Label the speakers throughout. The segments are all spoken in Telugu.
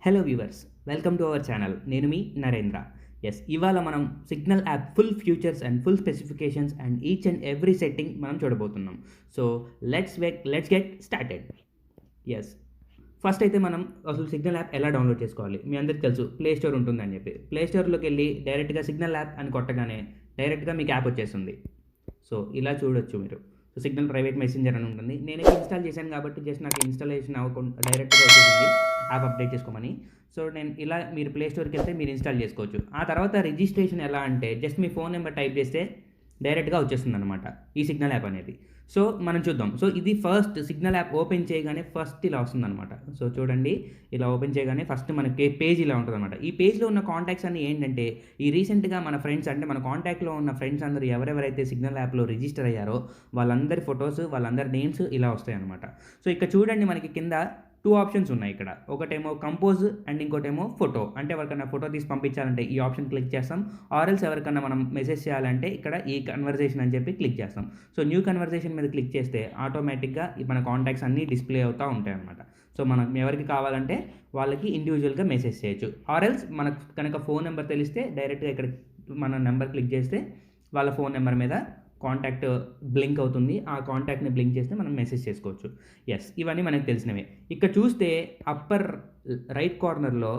Speaker 1: Hello viewers, welcome to our channel. నేను మీ నరేంద్ర. ఇవాళ మనం signal app full features and full specifications and each and every setting మనం చూడబోతున్నాం. So let's get started. Yes first అయితే మనం అసలు సిగ్నల్ యాప్ ఎలా డౌన్లోడ్ చేసుకోవాలి. మీ అందరికీ తెలుసు, ప్లే స్టోర్ ఉంటుందని చెప్పి. ప్లే స్టోర్లోకి వెళ్ళి డైరెక్ట్గా సిగ్నల్ యాప్ అని కొట్టగానే డైరెక్ట్గా మీకు యాప్ వచ్చేస్తుంది. సో ఇలా చూడొచ్చు మీరు. సో సిగ్నల్ ప్రైవేట్ మెసెంజర్ అని ఉంటుంది. నేనైతే ఇన్స్టాల్ చేశాను కాబట్టి జస్ట్ నాకు ఇన్స్టాలేషన్ అవ్వకుండా డైరెక్ట్గా వచ్చేసింది యాప్ అప్డేట్ చేసుకోమని. సో నేను ఇలా మీరు ప్లే స్టోర్కి వెళ్తే మీరు ఇన్స్టాల్ చేసుకోవచ్చు. ఆ తర్వాత రిజిస్ట్రేషన్ ఎలా అంటే జస్ట్ మీ ఫోన్ నెంబర్ టైప్ చేస్తే డైరెక్ట్గా వచ్చేస్తుంది అనమాట ఈ సిగ్నల్ యాప్ అనేది. సో మనం చూద్దాం. సో ఇది ఫస్ట్ సిగ్నల్ యాప్ ఓపెన్ చేయగానే ఫస్ట్ ఇలా వస్తుందన్నమాట. సో చూడండి, ఇలా ఓపెన్ చేయగానే ఫస్ట్ మనకి పేజ్ ఇలా ఉంటుందన్నమాట. ఈ పేజ్లో ఉన్న కాంటాక్ట్స్ అన్ని ఏంటంటే ఈ రీసెంట్గా మన ఫ్రెండ్స్, అంటే మన కాంటాక్ట్లో ఉన్న ఫ్రెండ్స్ అందరూ ఎవరెవరైతే సిగ్నల్ యాప్లో రిజిస్టర్ అయ్యారో వాళ్ళందరి ఫొటోస్, వాళ్ళందరి నేమ్స్ ఇలా వస్తాయి అనమాట. సో ఇక్కడ చూడండి, మనకి కింద 2 ఆప్షన్స్ ఉన్నాయి ఇక్కడ. ఒకటేమో కంపోజ్ అండ్ ఇంకోటేమో ఫోటో. అంటే ఎవరికైనా ఫోటో తీసి పంపించాలంటే ఈ ఆప్షన్ క్లిక్ చేస్తాం. ఆర్ఎల్స్ ఎవరికైనా మనం మెసేజ్ చేయాలంటే ఇక్కడ ఈ కన్వర్జేషన్ అని చెప్పి క్లిక్ చేస్తాం. సో న్యూ కన్వర్జేషన్ మీద క్లిక్ చేస్తే ఆటోమేటిక్గా మన కాంటాక్ట్స్ అన్నీ డిస్ప్లే అవుతూ ఉంటాయి అన్నమాట. సో మనకు ఎవరికి కావాలంటే వాళ్ళకి ఇండివిజువల్గా మెసేజ్ చేయొచ్చు. ఆర్ఎల్స్ మనకు కనుక ఫోన్ నెంబర్ తెలిస్తే డైరెక్ట్గా ఇక్కడ మన నెంబర్ క్లిక్ చేస్తే వాళ్ళ ఫోన్ నెంబర్ మీద కాంటాక్ట్ బ్లింక్ అవుతుంది. ఆ కాంటాక్ట్ని బ్లింక్ చేస్తే మనం మెసేజ్ చేసుకోవచ్చు. ఇవన్నీ మనకు తెలిసినవే. ఇక్కడ చూస్తే అప్పర్ రైట్ కార్నర్లో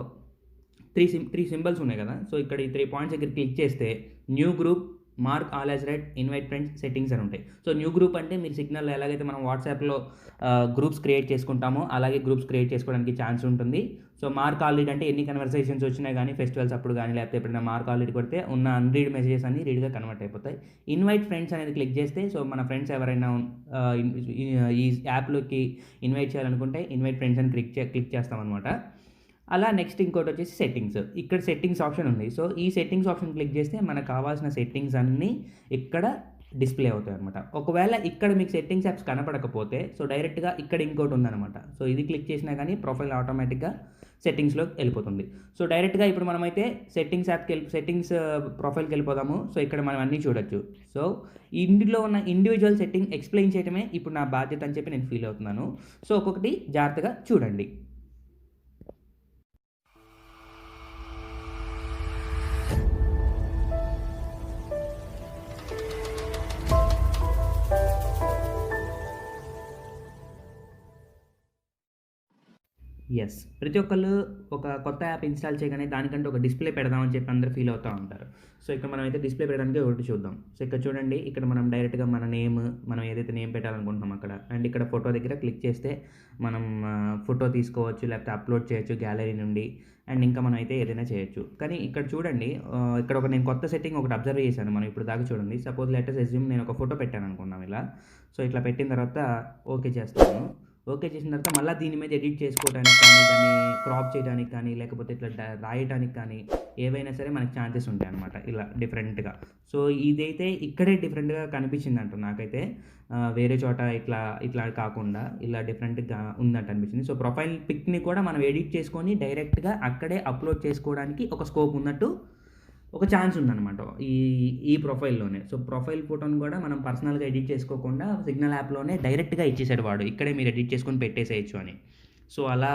Speaker 1: త్రీ సింబల్స్ ఉన్నాయి కదా. సో ఇక్కడ ఈ 3 పాయింట్స్ దగ్గర క్లిక్ చేస్తే new group, mark all as red, invite friends, settings అని ఉంటాయి. సో న్యూ గ్రూప్ అంటే మీరు సిగ్నల్ ఎలాగైతే మనం వాట్సాప్లో గ్రూప్స్ క్రియేట్ చేసుకుంటామో అలాగే గ్రూప్స్ క్రియేట్ చేసుకోవడానికి ఛాన్స్ ఉంటుంది. సో మార్క్ ఆల్రెడీ అంటే ఎన్ని కన్వర్సేషన్స్ వచ్చినా కానీ ఫెస్టివల్స్ అప్పుడు కానీ లేకపోతే ఎప్పుడైనా మార్క్ ఆల్రెడీ కొడితే ఉన్న అన్రీడ్ మెసేజెస్ అన్ని రీడ్గా కన్వర్ట్ అయిపోతాయి. ఇన్వైట్ ఫ్రెండ్స్ అనేది క్లిక్ చేస్తే సో మన ఫ్రెండ్స్ ఎవరైనా ఈ యాప్లోకి ఇన్వైట్ చేయాలనుకుంటే ఇన్వైట్ ఫ్రెండ్స్ అని క్లిక్ చేస్తామన్నమాట. అలా నెక్స్ట్ ఇంకోటి వచ్చేసి సెట్టింగ్స్. ఇక్కడ సెట్టింగ్స్ ఆప్షన్ ఉంది. సో ఈ సెట్టింగ్స్ ఆప్షన్ క్లిక్ చేస్తే మనకు కావాల్సిన సెట్టింగ్స్ అన్నీ ఇక్కడ డిస్ప్లే అవుతాయి అనమాట. ఒకవేళ ఇక్కడ మీకు సెట్టింగ్స్ యాప్స్ కనపడకపోతే సో డైరెక్ట్గా ఇక్కడ ఇంకోటి ఉందన్నమాట. సో ఇది క్లిక్ చేసినా కానీ ప్రొఫైల్ ఆటోమేటిక్గా సెట్టింగ్స్లోకి వెళ్ళిపోతుంది. సో డైరెక్ట్గా ఇప్పుడు మనమైతే సెట్టింగ్స్ ప్రొఫైల్కి వెళ్ళిపోదాము. సో ఇక్కడ మనం అన్నీ చూడొచ్చు. సో ఇందులో ఉన్న ఇండివిజువల్ సెట్టింగ్ ఎక్స్ప్లెయిన్ చేయడమే ఇప్పుడు నా బాధ్యత అని చెప్పి నేను ఫీల్ అవుతున్నాను. సో ఒక్కొక్కటి జాగ్రత్తగా చూడండి. ప్రతి ఒక్కళ్ళు ఒక కొత్త యాప్ ఇన్స్టాల్ చేయగానే దానికంటే ఒక డిస్ప్లే పెడదామని చెప్పి అందరూ ఫీల్ అవుతూ ఉంటారు. సో ఇక్కడ మనమైతే డిస్ప్లే పెట్టడానికి ఒకటి చూద్దాం. సో ఇక్కడ చూడండి, ఇక్కడ మనం డైరెక్ట్గా మన మనం ఏదైతే నేమ్ పెట్టాలనుకుంటున్నాం అక్కడ అండ్ ఇక్కడ ఫోటో దగ్గర క్లిక్ చేస్తే మనం ఫోటో తీసుకోవచ్చు, లేకపోతే అప్లోడ్ చేయొచ్చు గ్యాలరీ నుండి. అండ్ ఇంకా మనం అయితే ఏదైనా చేయొచ్చు. కానీ ఇక్కడ చూడండి, ఇక్కడ నేను కొత్త సెట్టింగ్ ఒకటి అబ్జర్వ్ చేశాను. మనం ఇప్పుడు దాకా చూడండి, సపోజ్ లెటర్స్ అస్యూమ్ నేను ఒక ఫోటో పెట్టాను అనుకున్నాం ఇలా. సో ఇట్లా పెట్టిన తర్వాత ఓకే చేస్తాను. ఓకే చేసిన తర్వాత మళ్ళీ దీని మీద ఎడిట్ చేసుకోవడానికి కానీ, దాన్ని క్రాప్ చేయడానికి కానీ, లేకపోతే ఇట్లా రాయడానికి కానీ ఏవైనా సరే మనకి ఛాన్సెస్ ఉంటాయి అన్నమాట ఇలా డిఫరెంట్గా. సో ఇదైతే ఇక్కడే డిఫరెంట్గా కనిపించింది అంట నాకైతే. వేరే చోట ఇట్లా కాకుండా ఇలా డిఫరెంట్గా ఉందంట అనిపించింది. సో ప్రొఫైల్ పిక్ని కూడా మనం ఎడిట్ చేసుకొని డైరెక్ట్గా అక్కడే అప్లోడ్ చేసుకోవడానికి ఒక స్కోప్ ఉన్నట్టు ఒక ఛాన్స్ ఉందన్నమాట ఈ ప్రొఫైల్లోనే. సో ప్రొఫైల్ ఫోటోని కూడా మనం పర్సనల్గా ఎడిట్ చేసుకోకుండా సిగ్నల్ యాప్లోనే డైరెక్ట్గా ఇచ్చేసాడు వాడు, ఇక్కడే మీరు ఎడిట్ చేసుకొని పెట్టేసేయచ్చు అని. సో అలా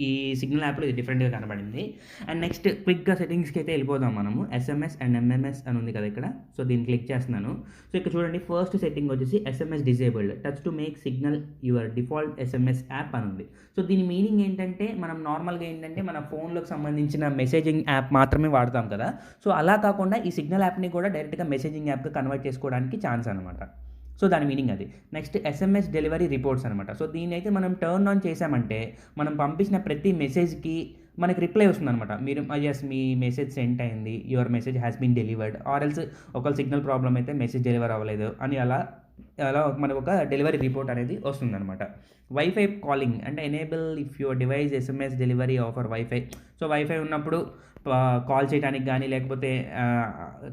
Speaker 1: ఈ సిగ్నల్ యాప్లో ఇది డిఫరెంట్గా కనబడింది. అండ్ నెక్స్ట్ క్విక్గా సెట్టింగ్స్కి అయితే వెళ్ళిపోదాం మనము. ఎస్ఎంఎస్ అండ్ ఎంఎంఎస్ అని ఉంది కదా ఇక్కడ. సో దీన్ని క్లిక్ చేస్తున్నాను. సో ఇక్కడ చూడండి, ఫస్ట్ సెట్టింగ్ వచ్చేసి SMS disabled, touch to make signal your default SMS app అని ఉంది. సో దీని మీనింగ్ ఏంటంటే మనం నార్మల్గా ఏంటంటే మన ఫోన్లోకి సంబంధించిన మెసేజింగ్ యాప్ మాత్రమే వాడతాం కదా. సో అలా కాకుండా ఈ సిగ్నల్ యాప్ని కూడా డైరెక్ట్గా మెసేజింగ్ యాప్గా కన్వర్ట్ చేసుకోవడానికి ఛాన్స్ అనమాట. సో దాని మీనింగ్ అది. నెక్స్ట్ ఎస్ఎంఎస్ డెలివరీ రిపోర్ట్స్ అనమాట. సో దీని అయితే మనం టర్న్ ఆన్ చేసామంటే మనం పంపించిన ప్రతి మెసేజ్కి మనకి రిప్లై వస్తుందన్నమాట. మీరు మీ మెసేజ్ సెండ్ అయింది, your message has been delivered, or else ఒకవేళ సిగ్నల్ ప్రాబ్లం అయితే మెసేజ్ డెలివర్ అవ్వలేదు అని అలా మనకు ఒక డెలివరీ రిపోర్ట్ అనేది వస్తుందన్నమాట. వైఫై కాలింగ్ అంటే enable if your device SMS delivery over wifi. So wifi ఉన్నప్పుడు కాల్ చేయడానికి కానీ లేకపోతే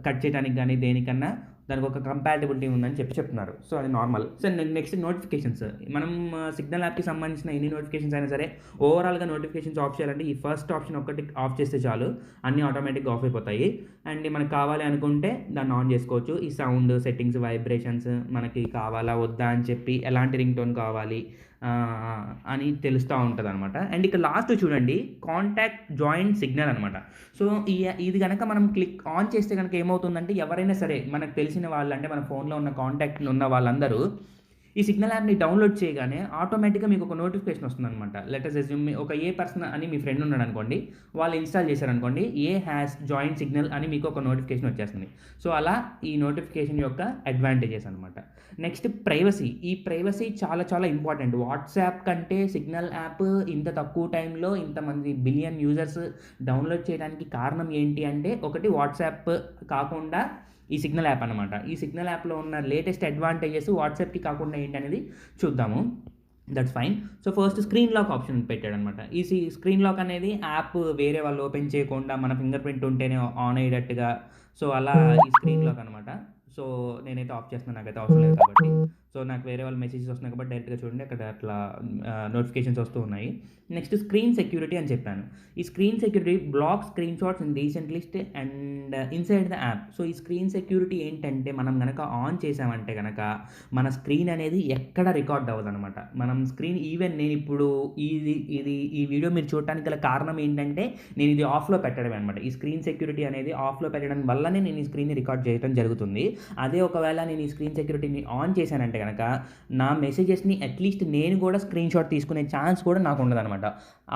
Speaker 1: కట్ చేయడానికి కానీ దేనికన్నా దానికి ఒక కంపాటబిలిటీ ఉందని చెప్తున్నారు. సో అది నార్మల్. So next notifications. మనం సిగ్నల్ యాప్కి సంబంధించిన ఎన్ని నోటిఫికేషన్స్ అయినా సరే ఓవరాల్గా నోటిఫికేషన్స్ ఆఫ్ చేయాలంటే ఈ ఫస్ట్ ఆప్షన్ ఒకటి ఆఫ్ చేస్తే చాలు, అన్నీ ఆటోమేటిక్గా ఆఫ్ అయిపోతాయి. అండ్ మనకు కావాలి అనుకుంటే దాన్ని ఆన్ చేసుకోవచ్చు. ఈ సౌండ్ సెట్టింగ్స్, వైబ్రేషన్స్ మనకి కావాలా వద్దా అని చెప్పి, ఎలాంటి రింగ్ టోన్ కావాలి, అని తెలుస్తూ ఉంటదనమాట. అండ్ ఇక్కడ లాస్ట్ చూడండి కాంటాక్ట్ జాయిన్ సిగ్నల్ అనమాట. సో, ఇది గనక మనం క్లిక్ ఆన్ చేస్తే గనక ఏమవుతుందంటే ఎవరైనా సరే మనకు తెలిసిన వాళ్ళు అంటే మన ఫోన్‌లో ఉన్న కాంటాక్ట్‌లో ఉన్న వాళ్ళందరూ ఈ సిగ్నల్ యాప్‌ని డౌన్‌లోడ్ చేయగానే ఆటోమేటిక్‌గా మీకు ఒక నోటిఫికేషన్ వస్తుందనమాట. లెట్ అస్ అస్యూమ్ ఒక ఏ పర్సన్ అని మీ ఫ్రెండ్ ఉన్నాడనుకోండి. వాళ్ళు ఇన్‌స్టాల్ చేశారనుకోండి. ఏ హాస్ జాయిన్ సిగ్నల్ అని మీకు ఒక నోటిఫికేషన్ వచ్చేస్తుంది. సో, అలా ఈ నోటిఫికేషన్ యొక్క అడ్వాంటేజెస్ అనమాట. Next privacy. ఈ ప్రైవసీ చాలా చాలా ఇంపార్టెంట్. వాట్సాప్ కంటే సిగ్నల్ యాప్ ఇంత తక్కువ టైంలో ఇంతమంది బిలియన్ యూజర్స్ డౌన్‌లోడ్ చేయడానికి కారణం ఏంటి అంటే ఒకటి వాట్సాప్ కాకుండా ఈ సిగ్నల్ యాప్ అనమాట. ఈ సిగ్నల్ యాప్‌లో ఉన్న లేటెస్ట్ అడ్వాంటేజెస్ వాట్సాప్‌కి కాకుండా ఏంటనేది చూద్దాము. That's fine. So, first screen lock option పెట్టాడనమాట. ఈ స్క్రీన్ లాక్ అనేది యాప్ వేరే వాళ్ళు ఓపెన్ చేయకుండా మన ఫింగర్ ప్రింట్ ఉంటేనే ఆన్ అయ్యేటట్టుగా. సో, అలా ఈ స్క్రీన్ లాక్ అనమాట. సో, నేనైతే ఆఫ్ చేస్తున్నాను. నాకైతే అవసరం లేదు కాబట్టి. సో, నాకు వేరే వాళ్ళ మెసేజెస్ వస్తున్నాయి కాబట్టి డైరెక్ట్‌గా చూడండి అక్కడ అట్లా నోటిఫికేషన్స్ వస్తూ ఉన్నాయి. నెక్స్ట్ స్క్రీన్ సెక్యూరిటీ అని చెప్పాను. ఈ screen security block screenshots in recent list and inside the app. So, ఈ స్క్రీన్ సెక్యూరిటీ ఏంటంటే మనం గనక ఆన్ చేసామంటే గనక మన స్క్రీన్ అనేది ఎక్కడ రికార్డ్ అవ్వదనమాట. మనం స్క్రీన్ ఈవెన్ నేనిప్పుడు ఈ వీడియో మీరు చూడటానికి గల కారణం ఏంటంటే నేను ఇది ఆఫ్‌లో పెట్టడమే అనమాట. ఈ స్క్రీన్ సెక్యూరిటీ అనేది ఆఫ్‌లో పెట్టడం వల్లనే నేను ఈ స్క్రీన్‌ని రికార్డ్ చేయడం జరుగుతుంది. అదే ఒకవేళ నేను ఈ స్క్రీన్ సెక్యూరిటీని ఆన్ చేశానంటే గనక నా మెసేజెస్‌ని అట్‌లీస్ట్ నేను కూడా స్క్రీన్ షాట్ తీసుకునే ఛాన్స్ కూడా నాకు ఉండదనమాట.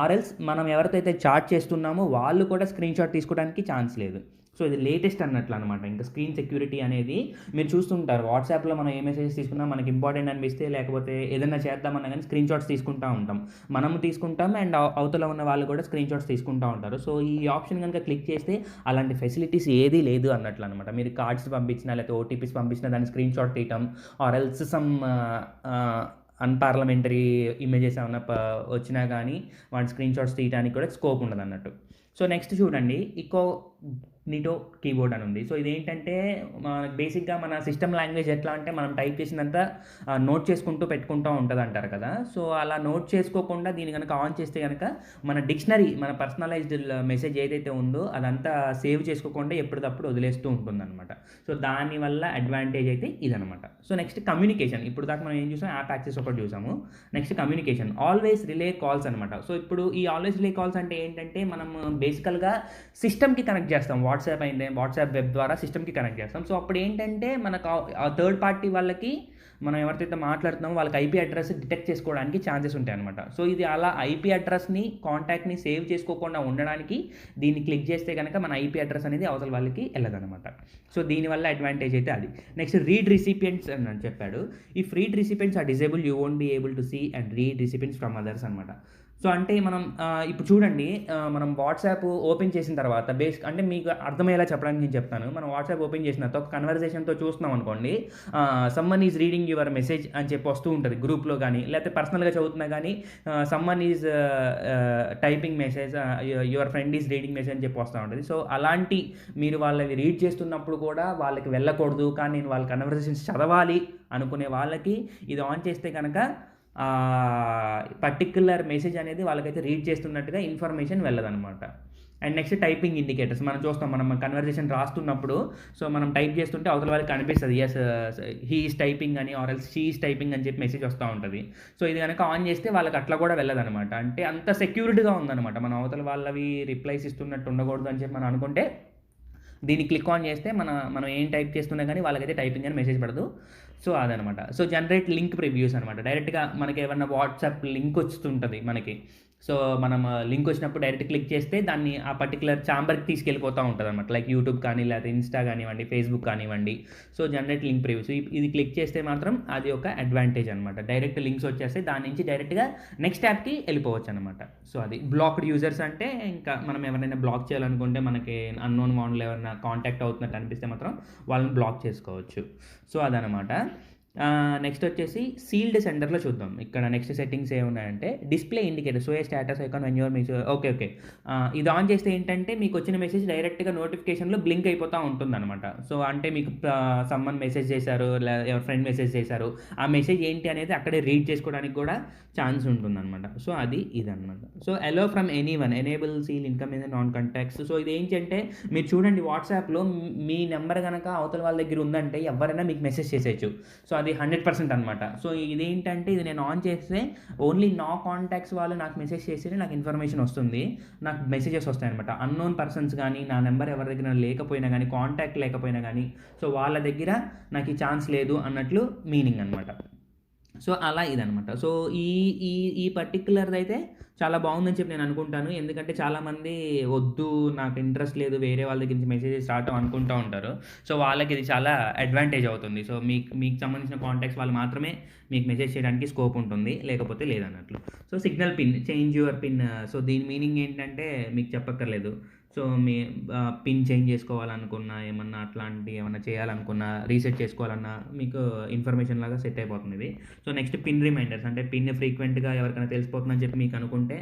Speaker 1: ఆర్ ఎల్స్ మనం ఎవరితో అయితే చాట్ చేస్తున్నామో వాళ్ళు కూడా స్క్రీన్ షాట్ తీసుకోవడానికి ఛాన్స్ లేదు. సో, ఇది లేటెస్ట్ అన్నట్లు అనమాట. ఇంకా స్క్రీన్ సెక్యూరిటీ అనేది మీరు చూస్తుంటారు. వాట్సాప్‌లో మనం ఏ మెసేజెస్ తీసుకున్నా మనకి ఇంపార్టెంట్ అనిపిస్తే లేకపోతే ఏదైనా చేద్దామన్నా గానీ స్క్రీన్ షాట్స్ తీసుకుంటా ఉంటాం. మనము తీసుకుంటాం అండ్ అవతల ఉన్న వాళ్ళు కూడా స్క్రీన్ షాట్స్ తీసుకుంటా ఉంటారు. సో, ఈ ఆప్షన్ గనుక క్లిక్ చేస్తే అలాంటి ఫెసిలిటీస్ ఏదీ లేదు అన్నట్లు అనమాట. మీరు కార్డ్స్ పంపించినా లేకపోతే ఓటీపీస్ పంపించినా దాన్ని స్క్రీన్ షాట్ తీయటం or else some unparliamentary images ఏమన్నా వచ్చినా గానీ వాటి స్క్రీన్ షాట్స్ తీయడానికి కూడా స్కోప్ ఉండదన్నట్టు. సో, నెక్స్ట్ చూడండి నిటో కీబోర్డ్ అని ఉంది. సో, ఇదేంటంటే బేసిక్‌గా మన సిస్టమ్ లాంగ్వేజ్ ఎట్లా అంటే మనం టైప్ చేసిందంతా నోట్ చేసుకుంటూ పెట్టుకుంటూ ఉంటదంటారు కదా! సో, అలా నోట్ చేసుకోకుండా దీన్ని గనక ఆన్ చేస్తే గనక మన డిక్షనరీ మన పర్సనలైజ్డ్ మెసేజ్ ఏదైతే ఉందో అదంతా సేవ్ చేసుకోకుండా ఎప్పటిదప్పుడు వదిలేస్తూ ఉంటుందనమాట. సో, దానివల్ల అడ్వాంటేజ్ అయితే ఇదనమాట. So, next communication. ఇప్పుడు దాకా మనం ఏం చూసాం యాప్ యాక్సెస్ ఒకటి చూసాము. Next communication. Always relay calls అనమాట. సో, ఇప్పుడు ఈ ఆల్వేస్ రిలే కాల్స్ అంటే ఏంటంటే మనం బేసికల్‌గా సిస్టమ్‌కి కనెక్ట్ చేస్తాం. వాట్సాప్ అయిందే వాట్సాప్ వెబ్ ద్వారా సిస్టమ్‌కి కనెక్ట్ చేస్తాం. సో, అప్పుడు ఏంటంటే మనకు ఆ థర్డ్ పార్టీ వాళ్ళకి మనం ఎవరితో మాట్లాడుతున్నామో వాళ్ళకి ఐపీ అడ్రెస్ డిటెక్ట్ చేసుకోవడానికి ఛాన్సెస్ ఉంటాయన్నమాట. సో, ఇది అలా ఐపీ అడ్రెస్‌ని కాంటాక్ట్‌ని సేవ్ చేసుకోకుండా ఉండడానికి దీన్ని క్లిక్ చేస్తే గనక మన ఐపీ అడ్రెస్ అనేది అవతల వాళ్ళకి ఎళ్ళదనమాట. సో, దీనివల్ల అడ్వాంటేజ్ అయితే అది. నెక్స్ట్ రీడ్ రిసిపియెంట్స్ అని చెప్పాడు. If read recipients are disable you won't be able to see and read recipients from others అనమాట. సో, అంటే మనం ఇప్పుడు చూడండి మనం వాట్సాప్ ఓపెన్ చేసిన తర్వాత అంటే మీకు అర్థమయ్యేలా చెప్పడానికి నేను చెప్తాను. మనం వాట్సాప్ ఓపెన్ చేసిన తర్వాత ఒక కన్వర్జేషన్‌తో చూస్తున్నాం అనుకోండి. Someone is reading your message అని చెప్పి వస్తూ ఉంటది గ్రూప్‌లో గానీ, లేకపోతే పర్సనల్‌గా చదువుతున్నా గానీ someone is typing message your friend is reading message అని చెప్పి వస్తా ఉంటది. సో, అలాంటి మీరు వాళ్ళవి రీడ్ చేస్తున్నప్పుడు కూడా వాళ్ళకి వెళ్ళకూడదు. కానీ నేను వాళ్ళ కన్వర్జేషన్స్ చదవాలి అనుకునే వాళ్ళకి ఇది ఆన్ చేస్తే గనక పర్టిక్యులర్ మెసేజ్ అనేది వాళ్ళకైతే రీడ్ చేస్తున్నట్టుగా ఇన్ఫర్మేషన్ వెళ్ళదనమాట. And next typing indicators. మనం చూస్తాం మనం కన్వర్జేషన్ రాస్తున్నప్పుడు సో, మనం టైప్ చేస్తుంటే అవతల వాళ్ళకి కనిపిస్తది. యెస్ హీ ఈజ్ టైపింగ్ అని or else she is typing అని చెప్పి మెసేజ్ వస్తా ఉంటది. సో, ఇది గనక ఆన్ చేస్తే వాళ్ళకి అట్లా కూడా వెళ్ళదనమాట. అంటే అంత సెక్యూర్డ్‌గా ఉందనమాట. మనం అవతల వాళ్ళవి రిప్లైస్ ఇస్తున్నట్టు ఉండకూడదు అని చెప్పి మనం అనుకుంటే దీన్ని క్లిక్ ఆన్ చేస్తే మనం ఏం టైప్ చేస్తున్నా గానీ వాళ్ళకైతే టైపింగ్ అని మెసేజ్ పడదు. సో, అదనమాట. సో, జనరేట్ లింక్ ప్రివ్యూస్ అనమాట. డైరెక్ట్‌గా మనకేమన్నా వాట్సాప్ లింక్ వస్తుంటది మనకి. సో, మనం లింక్ వచ్చినప్పుడు డైరెక్ట్ క్లిక్ చేస్తే దాన్ని ఆ పర్టిక్యులర్ ఛాంబర్‌కి తీసుకెళ్ళిపోతా ఉంటదనమాట. లైక్ యూట్యూబ్ కానీ, లేకపోతే ఇన్‌స్టా కానివ్వండి, ఫేస్‌బుక్ కానివ్వండి. సో, జనరేట్ లింక్ ప్రివ్యూస్ ఇది క్లిక్ చేస్తే మాత్రం అది ఒక అడ్వాంటేజ్ అనమాట. డైరెక్ట్ లింక్స్ వచ్చేస్తాయి. దాని నుంచి డైరెక్ట్‌గా నెక్స్ట్ యాప్‌కి వెళ్ళిపోవచ్చనమాట. సో, అది బ్లాక్డ్ యూజర్స్ అంటే ఇంకా మనం ఎవరినైనా బ్లాక్ చేయాలనుకుంటే మనకి అన్నోన్ వాళ్ళు ఎవరైనా కాంటాక్ట్ అవుతున్నట్టు అనిపిస్తే మాత్రం వాళ్ళని బ్లాక్ చేసుకోవచ్చు. సో, అదనమాట. నెక్స్ట్ వచ్చేసి సీల్డ్ సెండర్‌లో చూద్దాం. ఇక్కడ నెక్స్ట్ సెట్టింగ్స్ ఏమున్నాయంటే display indicator show a status icon when your message okay. ఇది ఆన్ చేస్తే ఏంటంటే మీకొచ్చిన మెసేజ్ డైరెక్ట్‌గా నోటిఫికేషన్‌లో బ్లింక్ అయిపోతా ఉంటుందనమాట. సో, అంటే మీకు సమ్‌వన్ మెసేజ్ చేశారు, ఎవరి ఫ్రెండ్ మెసేజ్ చేశారు. ఆ మెసేజ్ ఏంటి అనేది అక్కడే రీడ్ చేసుకోవడానికి కూడా ఛాన్స్ ఉంటుందనమాట. సో, ఇదనమాట. So, allow from anyone enable sealed incoming in non contacts. So, ఇదేంటంటే మీరు చూడండి వాట్సాప్‌లో మీ నెంబర్ గనక అవతల వాళ్ళ దగ్గర ఉందంటే ఎవరైనా మీకు మెసేజ్ చేసేయొచ్చు. సో, అది 100% అనమాట. సో ఇదేంటంటే ఇది నేను ఆన్ చేస్తే ఓన్లీ నా కాంటాక్ట్స్ వాళ్ళు నాకు మెసేజ్ చేస్తేనే నాకు ఇన్ఫర్మేషన్ వస్తుంది. నాకు మెసేజెస్ వస్తాయనమాట. అన్నోన్ పర్సన్స్ కానీ, నా నెంబర్ ఎవరి దగ్గర లేకపోయినా కానీ, కాంటాక్ట్ లేకపోయినా కానీ, సో వాళ్ళ దగ్గర నాకు ఈ ఛాన్స్ లేదు అన్నట్లు మీనింగ్ అనమాట. సో అలా ఇదనమాట. సో ఈ ఈ ఈ పర్టిక్యులర్‌దయితే చాలా బాగుందని చెప్పి నేను అనుకుంటాను. ఎందుకంటే చాలామంది వద్దు, నాకు ఇంట్రెస్ట్ లేదు, వేరే వాళ్ళ దగ్గర నుంచి మెసేజెస్ రావటం అనుకుంటూ ఉంటారు. సో వాళ్ళకి ఇది చాలా అడ్వాంటేజ్ అవుతుంది. సో మీకు మీకు సంబంధించిన కాంటాక్ట్స్ వాళ్ళు మాత్రమే మీకు మెసేజ్ చేయడానికి స్కోప్ ఉంటుంది. లేకపోతే లేదన్నట్లు. So signal pin, change your pin. So దీని మీనింగ్ ఏంటంటే మీకు చెప్పక్కర్లేదు. సో మీ పిన్ చేంజ్ చేసుకోవాలనుకున్నా, ఏమన్నా అట్లాంటి ఏమన్నా చేయాలనుకున్నా, రీసెట్ చేసుకోవాలన్నా మీకు ఇన్ఫర్మేషన్ లాగా సెట్ అయిపోతుంది ఇది. సో నెక్స్ట్ పిన్ రిమైండర్స్, అంటే పిన్ ఫ్రీక్వెంట్గా ఎవరికైనా తెలిసిపోతుందని చెప్పి మీకు అనుకుంటే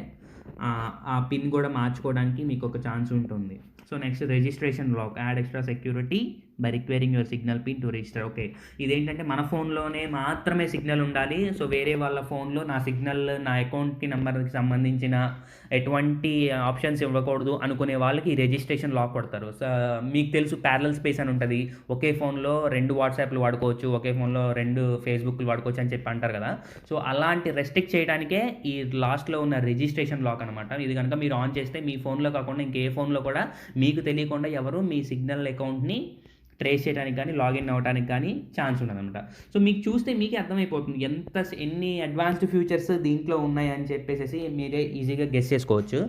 Speaker 1: ఆ పిన్ కూడా మార్చుకోవడానికి మీకు ఒక ఛాన్స్ ఉంటుంది. So next registration lock, add extra security by requiring your signal pin to register. Okay, ఇదేంటంటే మన ఫోన్లోనే మాత్రమే సిగ్నల్ ఉండాలి. సో వేరే వాళ్ళ ఫోన్లో నా సిగ్నల్, నా అకౌంట్కి నెంబర్కి సంబంధించిన ఎటువంటి ఆప్షన్స్ ఇవ్వకూడదు అనుకునే వాళ్ళకి ఈ రిజిస్ట్రేషన్ లాక్ కొడతారు. సో మీకు తెలుసు ప్యారలల్ స్పేస్ అని ఉంటుంది. ఒకే ఫోన్లో 2 వాట్సాప్లు వాడుకోవచ్చు, ఒకే ఫోన్లో 2 ఫేస్బుక్లు వాడుకోవచ్చు అని చెప్పి అంటారు కదా. సో అలాంటి రెస్ట్రిక్ట్ చేయడానికే ఈ లాస్ట్లో ఉన్న రిజిస్ట్రేషన్ లాక్ అనమాట. ఇది కనుక మీరు ఆన్ చేస్తే మీ ఫోన్లో కాకుండా ఇంకే ఫోన్లో కూడా మీకు తెలియకుండా ఎవరు మీ సిగ్నల్ అకౌంట్ని ట్రేస్ చేయడానికి కానీ, లాగిన్ అవ్వడానికి కానీ ఛాన్స్ ఉండదనమాట. సో మీకు చూస్తే మీకే అర్థమైపోతుంది ఎన్ని అడ్వాన్స్డ్ ఫ్యూచర్స్ దీంట్లో ఉన్నాయని చెప్పేసి మీరే ఈజీగా గెస్ చేసుకోవచ్చు.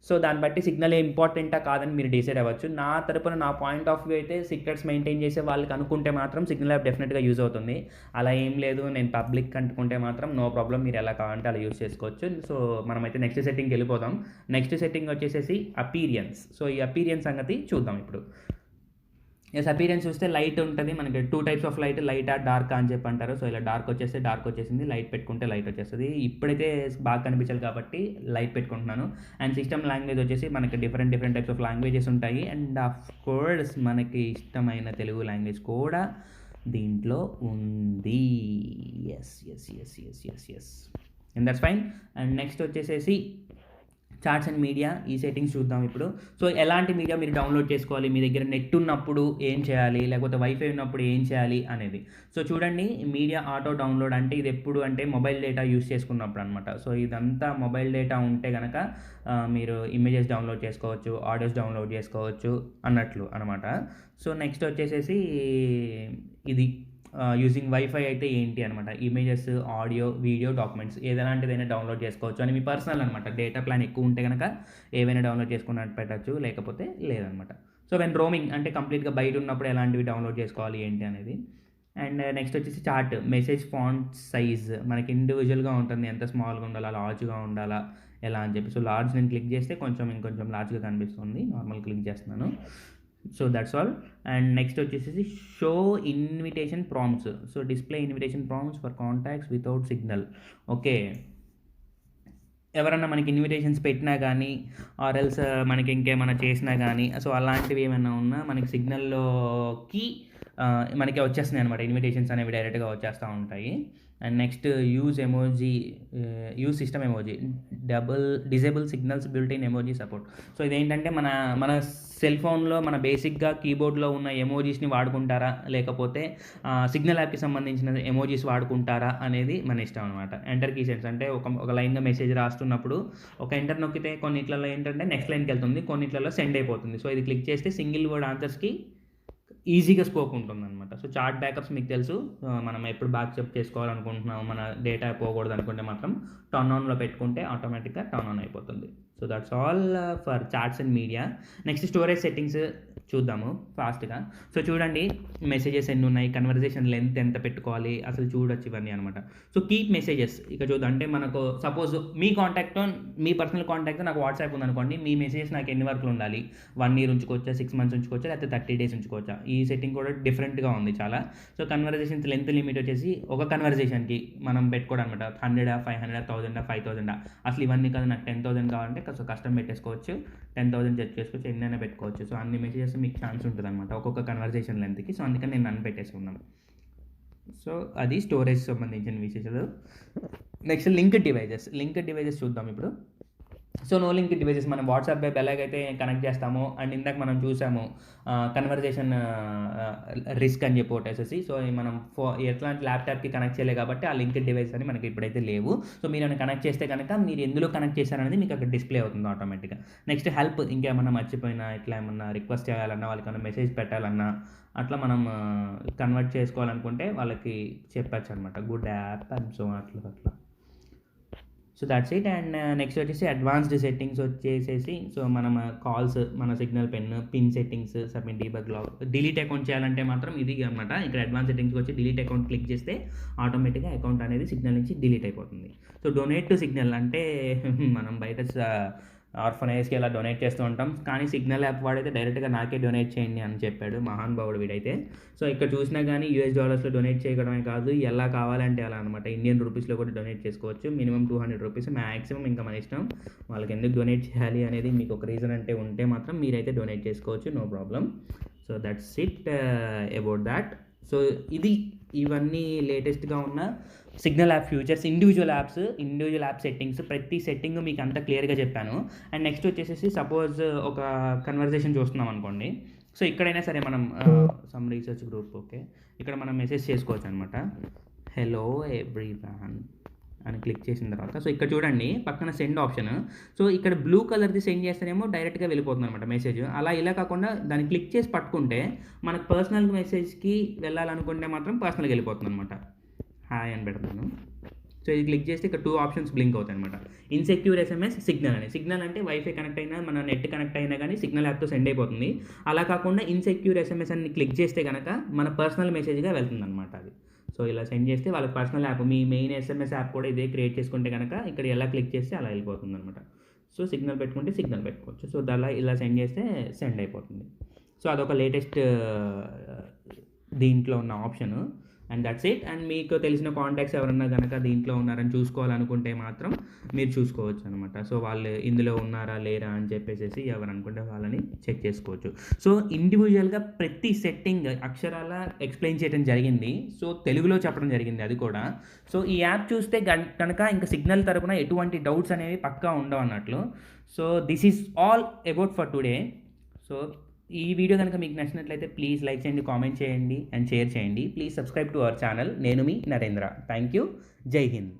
Speaker 1: సో దాన్ని బట్టి సిగ్నల్ ఇంపార్టెంటా కాదని మీరు డిసైడ్ అవ్వచ్చు. నా తరపున నా పాయింట్ ఆఫ్ వ్యూ అయితే సీక్రెట్స్ మెయింటైన్ చేసే వాళ్ళకి అనుకుంటే మాత్రం సిగ్నల్ యాప్ డెఫినెట్గా యూజ్ అవుతుంది. అలా ఏం లేదు నేను పబ్లిక్ అనుకుంటే మాత్రం నో ప్రాబ్లం, మీరు ఎలా కావాలంటే అలా యూజ్ చేసుకోవచ్చు. సో మనమైతే నెక్స్ట్ సెట్టింగ్కి వెళ్ళిపోదాం. నెక్స్ట్ సెట్టింగ్ వచ్చేసేసి అపీరియన్స్. సో ఈ అపీరియన్స్ సంగతి చూద్దాం ఇప్పుడు. ఎస్, అపీరెన్స్ చూస్తే లైట్ ఉంటుంది మనకి. 2 టైప్స్ ఆఫ్ లైట్, లైటా డార్కా అని చెప్పి అంటారు. సో ఇలా డార్క్ వచ్చేస్తే డార్క్ వచ్చేసింది, లైట్ పెట్టుకుంటే లైట్ వచ్చేస్తుంది. ఇప్పుడైతే బాగా కనిపించాలి కాబట్టి లైట్ పెట్టుకుంటున్నాను. అండ్ సిస్టమ్ లాంగ్వేజ్ వచ్చేసి మనకి డిఫరెంట్ టైప్స్ ఆఫ్ లాంగ్వేజెస్ ఉంటాయి. అండ్ ఆఫ్ కోర్స్ మనకి ఇష్టమైన తెలుగు లాంగ్వేజ్ కూడా దీంట్లో ఉంది. Yes yes yes yes yes yes and that's fine. And next వచ్చేసేసి చాట్స్ అండ్ మీడియా, ఈ సెట్టింగ్స్ చూద్దాం ఇప్పుడు. సో ఎలాంటి మీడియా మీరు డౌన్లోడ్ చేసుకోవాలి, మీ దగ్గర నెట్ ఉన్నప్పుడు ఏం చేయాలి, లేకపోతే వైఫై ఉన్నప్పుడు ఏం చేయాలి అనేది. సో చూడండి, మీడియా ఆటో డౌన్లోడ్ అంటే ఇది ఎప్పుడు అంటే మొబైల్ డేటా యూస్ చేసుకున్నప్పుడు అనమాట. సో ఇదంతా మొబైల్ డేటా ఉంటే కనుక మీరు ఇమేజెస్ డౌన్లోడ్ చేసుకోవచ్చు, ఆడియోస్ డౌన్లోడ్ చేసుకోవచ్చు అన్నట్లు అనమాట. సో నెక్స్ట్ వచ్చేసేసి ఇది యూజింగ్ వైఫై అయితే ఏంటి అనమాట, ఇమేజెస్, ఆడియో, వీడియో, డాక్యుమెంట్స్ ఏదైనా డౌన్లోడ్ చేసుకోవచ్చు అని మీ పర్సనల్ అనమాట. డేటా ప్లాన్ ఎక్కువ ఉంటే కనుక ఏవైనా డౌన్లోడ్ చేసుకున్నట్టు పెట్టచ్చు, లేకపోతే లేదనమాట. సో వెన్ రోమింగ్ అంటే కంప్లీట్గా బయట ఉన్నప్పుడు ఎలాంటివి డౌన్లోడ్ చేసుకోవాలి ఏంటి అనేది. అండ్ నెక్స్ట్ వచ్చేసి చార్ట్, మెసేజ్ ఫాంట్ సైజ్ మనకి ఇండివిజువల్గా ఉంటుంది, ఎంత స్మాల్గా ఉండాలా, లార్జ్గా ఉండాలా, ఎలా అని చెప్పి. సో లార్జ్ నేను క్లిక్ చేస్తే ఇంకొంచెం లార్జ్గా కనిపిస్తుంది, నార్మల్ క్లిక్ చేస్తున్నాను. So that's all. And next వచ్చేసి show invitation prompts. So display invitation prompts for contacts without signal. Okay, ఎవరన్నా మనకి ఇన్విటేషన్స్ పెట్టినా కానీ ఆర్ ఎల్స్ మనకి ఇంకేమైనా చేసినా కానీ, సో అలాంటివి ఏమైనా ఉన్నా మనకి సిగ్నల్లోకి మనకి వచ్చేస్తున్నాయి అనమాట. ఇన్విటేషన్స్ అనేవి డైరెక్ట్గా వచ్చేస్తూ ఉంటాయి. And next use system emoji, disable signals built in emoji support. So ఇదేంటంటే మన సెల్ ఫోన్లో మన బేసిక్గా కీబోర్డ్లో ఉన్న ఎమోజీస్ని వాడుకుంటారా, లేకపోతే సిగ్నల్ యాప్కి సంబంధించిన ఎమోజీస్ వాడుకుంటారా అనేది మన ఇష్టం అనమాట. ఎంటర్ కీ సెన్స్ అంటే ఒక లైన్గా మెసేజ్ రాస్తున్నప్పుడు ఒక ఎంటర్ నొక్కితే కొన్నిట్లలో ఏంటంటే నెక్స్ట్ లైన్కి వెళ్తుంది, కొన్నిట్లలో సెండ్ అయిపోతుంది. సో ఇది క్లిక్ చేస్తే సింగిల్ వర్డ్ ఆన్సర్స్కి ఈజీగా స్కోప్ ఉంటుందన్నమాట. సో చార్ట్ బ్యాకప్స్ మీకు తెలుసు, మనం ఎప్పుడు బ్యాకప్ చేసుకోవాలనుకుంటున్నాం, మన డేటా పోకూడదు అనుకుంటే మాత్రం టర్న్ ఆన్లో పెట్టుకుంటే ఆటోమేటిక్గా టర్న్ ఆన్ అయిపోతుంది. So that's all for charts and media. Next storage settings చూద్దాము ఫాస్ట్గా. సో చూడండి, మెసేజెస్ ఎన్ని ఉన్నాయి, కన్వర్జేషన్ లెంత్ ఎంత పెట్టుకోవాలి, అసలు చూడొచ్చు ఇవన్నీ అనమాట. సో కీప్ మెసేజెస్ ఇక చూద్దాం. అంటే మనకు సపోజ్ మీ పర్సనల్ కాంటాక్ట్ నాకు వాట్సాప్ ఉందనుకోండి, మీ మెసేజెస్ నాకు ఎన్ని వరకు ఉండాలి, 1 year ఉంచుకోవచ్చా, 6 months ఉంచుకోవచ్చా, లేకపోతే 30 days ఉంచుకోవచ్చా. ఈ సెట్టింగ్ కూడా డిఫరెంట్గా ఉంది చాలా. సో కన్వర్జేషన్స్ లెంత్ లిమిట్ వచ్చేసి ఒక కన్వర్జేషన్కి మనం పెట్టుకోవడం అనమాట. 100, 500, 1000, 5000. అసలు ఇవన్నీ కాదు, నాకు 10,000 కావాలంటే సో కష్టం పెట్టేసుకోవచ్చు, 10,000 సెట్ చేసుకోవచ్చు, ఎన్నైనా పెట్టుకోవచ్చు. సో అన్ని మెసేజెస్ మీకు ఛాన్స్ ఉంటుంది అనమాట ఒక్కొక్క కన్వర్జేషన్ లెంత్కి. సో అందుకని నేను నన్ను పెట్టేసుకున్నాను. సో అది స్టోరేజ్ సంబంధించిన విషయాలు. నెక్స్ట్ లింక్డ్ డివైజెస్ చూద్దాం ఇప్పుడు. సో నో లింక్ డివైసెస్ మనం వాట్సాప్ వెబ్ ఎలాగైతే కనెక్ట్ చేస్తామో అండ్ ఇందాక మనం చూసాము కన్వర్జేషన్ రిస్క్ అని చెప్పి ఒకటేసేసి సో మనం ఎట్లాంటి ల్యాప్టాప్కి కనెక్ట్ చేయలేదు కాబట్టి ఆ లింక్ డివైస్ అని మనకి ఇప్పుడైతే లేవు. సో మీరు ఏమైనా కనెక్ట్ చేస్తే కనుక మీరు ఎందులో కనెక్ట్ చేశారనేది మీకు అక్కడ డిస్ప్లే అవుతుంది ఆటోమేటిక్గా. నెక్స్ట్ హెల్ప్, ఇంకేమన్నా మర్చిపోయినా ఇట్లా ఏమన్నా రిక్వెస్ట్ చేయాలన్నా వాళ్ళకి ఏమైనా మెసేజ్ పెట్టాలన్నా అట్లా మనం కన్వర్ట్ చేసుకోవాలనుకుంటే వాళ్ళకి చెప్పచ్చు అనమాట. గుడ్ యాప్ అండ్ సో అట్లా. So that's it. And next వచ్చేసి అడ్వాన్స్డ్ సెట్టింగ్స్ వచ్చేసేసి సో మనం కాల్స్, మన signal pin settings, submit debug log, delete account చేయాలంటే మాత్రం ఇది అనమాట. ఇక్కడ అడ్వాన్స్ సెట్టింగ్స్కి వచ్చి డిలీట్ అకౌంట్ క్లిక్ చేస్తే ఆటోమేటిక్గా అకౌంట్ అనేది సిగ్నల్ నుంచి డిలీట్ అయిపోతుంది. సో డొనేట్ టు సిగ్నల్ అంటే మనం బయట ఆర్ఫనైజ్కి ఇలా డొనేట్ చేస్తూ ఉంటాం, కానీ సిగ్నల్ యాప్ వాడైతే డైరెక్ట్గా నాకే డొనేట్ చేయండి అని చెప్పాడు మహానుభావుడు వీడైతే. సో ఇక్కడ చూసినా కానీ US$ డొనేట్ చేయడమే కాదు, ఎలా కావాలంటే అలా అనమాట. ఇండియన్ రూపీస్లో కూడా డొనేట్ చేసుకోవచ్చు. మినిమం $200, మ్యాక్సిమం ఇంకా మన ఇష్టం. వాళ్ళకి ఎందుకు డొనేట్ చేయాలి అనేది మీకు ఒక రీజన్ అంటే ఉంటే మాత్రం మీరైతే డొనేట్ చేసుకోవచ్చు, no problem. So that's it about that. So ఇవన్నీ లేటెస్ట్గా ఉన్న signal app features, individual app settings, ప్రతి సెట్టింగ్ మీకు అంతా క్లియర్గా చెప్పాను. అండ్ నెక్స్ట్ వచ్చేసి సపోజ్ ఒక కన్వర్జేషన్ చూస్తున్నాం అనుకోండి. సో ఇక్కడైనా సరే మనం సమ్ రీసెర్చ్ గ్రూప్, ఓకే, ఇక్కడ మనం మెసేజ్ చేసుకోవచ్చు అనమాట. హలో ఎవ్రీవన్ అని క్లిక్ చేసిన తర్వాత సో ఇక్కడ చూడండి పక్కన సెండ్ ఆప్షన్. సో ఇక్కడ బ్లూ కలర్ది సెండ్ చేస్తేనేమో డైరెక్ట్గా వెళ్ళిపోతుంది అనమాట మెసేజ్. అలా ఇలా కాకుండా దాన్ని క్లిక్ చేసి పట్టుకుంటే మనకు పర్సనల్ మెసేజ్కి వెళ్ళాలనుకుంటే మాత్రం పర్సనల్గా వెళ్ళిపోతుంది అనమాట. హాయ్ అని పెడతాను. సో ఇది క్లిక్ చేస్తే ఇక్కడ 2 ఆప్షన్స్ బ్లింక్ అవుతాయి అనమాట. ఇన్సెక్యూర్ SMS, సిగ్నల్ అంటే వైఫై కనెక్ట్ అయినా మన నెట్ కనెక్ట్ అయినా కానీ సిగ్నల్ యాప్తో సెండ్ అయిపోతుంది. అలా కాకుండా ఇన్సెక్యూర్ SMS అని క్లిక్ చేస్తే కనుక మన పర్సనల్ మెసేజ్గా వెళ్తుంది అనమాట అది. సో ఇలా సెండ్ చేస్తే వాళ్ళకి పర్సనల్ యాప్, మీ మెయిన్ SMS యాప్ కూడా ఇదే క్రియేట్ చేసుకుంటే కనుక ఇక్కడ ఎలా క్లిక్ చేస్తే అలా వెళ్ళిపోతుంది అనమాట. సో సిగ్నల్ పెట్టుకుంటే సిగ్నల్ పెట్టుకోవచ్చు. సో ఇలా సెండ్ చేస్తే సెండ్ అయిపోతుంది. సో అదొక లేటెస్ట్ దీంట్లో ఉన్న option. And that's it. And మీకు తెలిసిన కాంటాక్ట్స్ ఎవరన్నా కనుక దీంట్లో ఉన్నారని చూసుకోవాలనుకుంటే మాత్రం మీరు చూసుకోవచ్చు అనమాట. సో వాళ్ళు ఇందులో ఉన్నారా లేరా అని చెప్పేసి ఎవరు అనుకుంటే వాళ్ళని చెక్ చేసుకోవచ్చు. సో ఇండివిజువల్గా ప్రతి సెట్టింగ్ అక్షరాల ఎక్స్ప్లెయిన్ చేయడం జరిగింది. సో తెలుగులో చెప్పడం జరిగింది అది కూడా. సో ఈ యాప్ చూస్తే కనుక ఇంకా సిగ్నల్ తరపున ఎటువంటి డౌట్స్ అనేవి పక్కా ఉండవు అన్నట్లు. So this is all about for today. So ఈ వీడియో కనుక మీకు నచ్చినట్లయితే ప్లీజ్ లైక్ చేయండి, కామెంట్ చేయండి అండ్ షేర్ చేయండి. Please subscribe to our channel. నేను మీ నరేంద్ర. Thank you. జై హింద్.